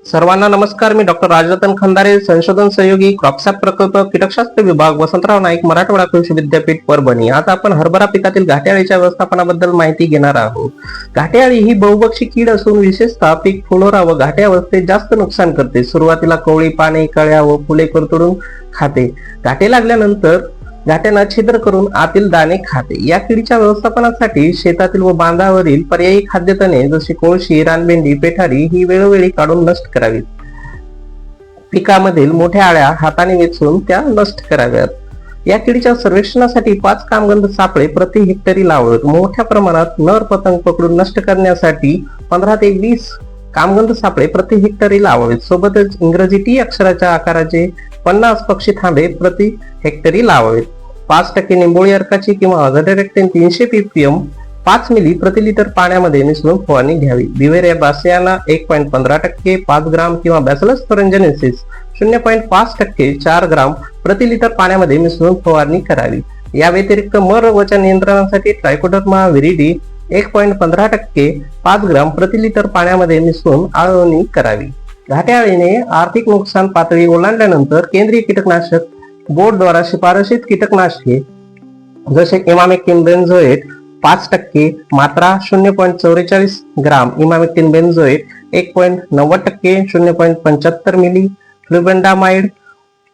सर्वांना नमस्कार. मी डॉक्टर राजरतन खंदारे, संशोधन सहयोगी, क्रॉपसॅप प्रकल्प, कीटकशास्त्र विभाग, वसंतराव नाईक, मराठवाडा कृषी विद्यापीठ, परभणी. आज आपण हरभरा पिकातील घाटेअळीच्या व्यवस्थापनाबद्दल माहिती घेणार आहोत. घाटेअळी ही बहुभक्षी कीड असून विशेषतः पीक फुलोरा व घाटे अवस्थेत जास्त नुकसान करते. सुरुवातीला कोवळी पाने, कळ्या व फुले कुरतडून खाते. घाटे लागल्यानंतर घाट्यांना छिद्र करून आतील दाणे खाते. या किडीच्या व्यवस्थापनासाठी शेतातील व बांधावरील पर्यायी खाद्यतणे जसे कोळशी, रानभेंडी, पेठारी ही वेळोवेळी काढून नष्ट करावीत. पिकामधील मोठ्या आळ्या हाताने वेचून त्या नष्ट कराव्यात. या किडीच्या सर्वेक्षणासाठी 5 कामगंध सापळे प्रति हेक्टरी लावावेत. मोठ्या प्रमाणात नर पतंग पकडून नष्ट करण्यासाठी 15 ते 20 कामगंध सापळे प्रति हेक्टरी लावावेत. सोबतच इंग्रजी टी अक्षराच्या आकाराचे 50 पक्षी थांबे प्रति हेक्टरी लावावेत. 5% निंबोळी अर्काची किंवा अझाडिरेक्टिन 300 ppm 5 मिली प्रति लिटर पाण्यामध्ये मिसळून फवारणी घ्यावी. बिव्हेरिया बासियाना 1.15%, 5 ग्राम किंवा बॅसिलस thuringiensis 0.5%, 4 ग्राम प्रति लिटर पाण्यामध्ये मिसळून फवारणी करावी. या व्यतिरिक्त मर रोगाच्या नियंत्रणासाठी ट्रायकोडर्मा विरिडी 1.15%, 5 ग्राम प्रति लिटर पाण्यामध्ये मिसळून आळवणी करावी. घाटेअळीने आर्थिक नुकसान पातळी ओलांडल्यानंतर केंद्रीय कीटकनाशक बोर्डद्वारा शिफारशीत कीटकनाशके जसे इमामेक्टिन बेन्झोएट 5%, मात्रा 0.44 ग्राम, इमामेक्टिन बेन्झोएट 1.90%, 0.75 मिली, फ्लुबेंडामाइड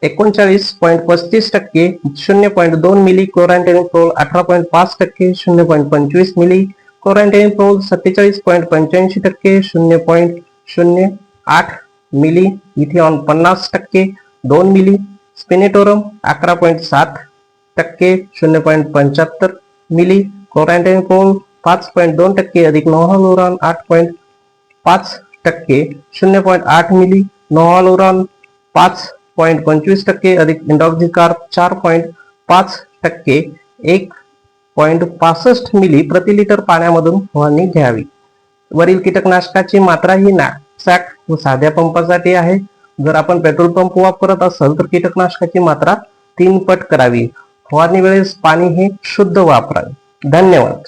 39.35%, 0.2 मिली, क्लोरॅन्टेनिप्रोल 18.5%, 0.25 मिली, क्लोरॅन्टेनिप्रोल 47.85%, 0.08 मिली, इथिऑन 50%, 2 मिली, स्पिनेटोरम 11.7%, 0.75 मिली, क्लोरॅन्टेनिप्रोल 5.2% अधिक नोव्हालुरान 8.5%, 0.8 मिली, नोव्हालुरान 5.25% अधिक इंडॉक्झिकार्प 4.5%, 1.65 मिली प्रति लिटर पाण्यामधून फवारणी घ्यावी. वरील कीटकनाशकाची मात्रा ही नॅपसॅक व साध्या पंपासाठी आहे. जर आपण पेट्रोल पंप वापरत असाल तर कीटकनाशकाची मात्रा 3 पट करावी. फवारणी वेळेस पाणी हे शुद्ध वापरावे. धन्यवाद.